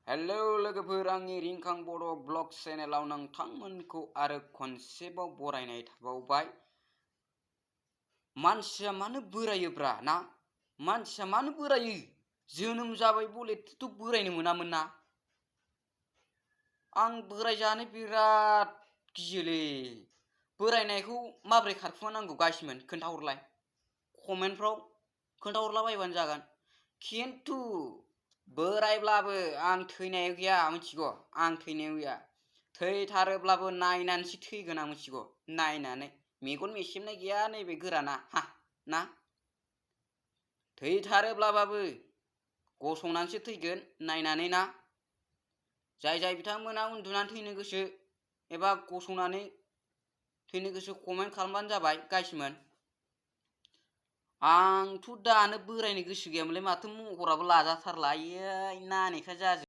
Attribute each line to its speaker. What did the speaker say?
Speaker 1: Hello लोगोफोर, आंनि रिंखां बड' ब्लग चेनेलाव नोंथांमोनखौ आरो खनसेबाव बरायनाय थाबावबाय। मानसिया मानो बोरायोब्रा ना? मानसिया मानो बोरायो? जोनोम जाबाय बलेथ' बोरायनो मोनामोन ना? आं बोराय जानो बिराद गियोलै। बोरायनायखौ माब्रै खारखुमानांगौ गाइसमोन खोन्थाहरलाय। कमेन्टफ्राव खोन्थाहरलाबायबानो जागोन। खिन्थु बोरायब्लाबो आं थैनाय गैया मिथिगौ। आं थैनायाव गैया। थैथारोब्लाबो नायनानैसो थैगोन आं मिथिगौ। नायनानै मेगन मेसेबनाय गैया नैबे गोराना ना? थैथारोब्लाबो गसंनानैसो थैगोन नायनानै ना? जाय बिथांमोना उन्दुनानै थैनो गोसो एबा गसंनानै थैनो गोसो कमेन्ट खालामबानो जाबाय गाइसमोन। आंथ' दानो बोरायनो गोसो गैयामोनलै, माथो महराबो लाजाथारला। आयै नानेखा जाजोब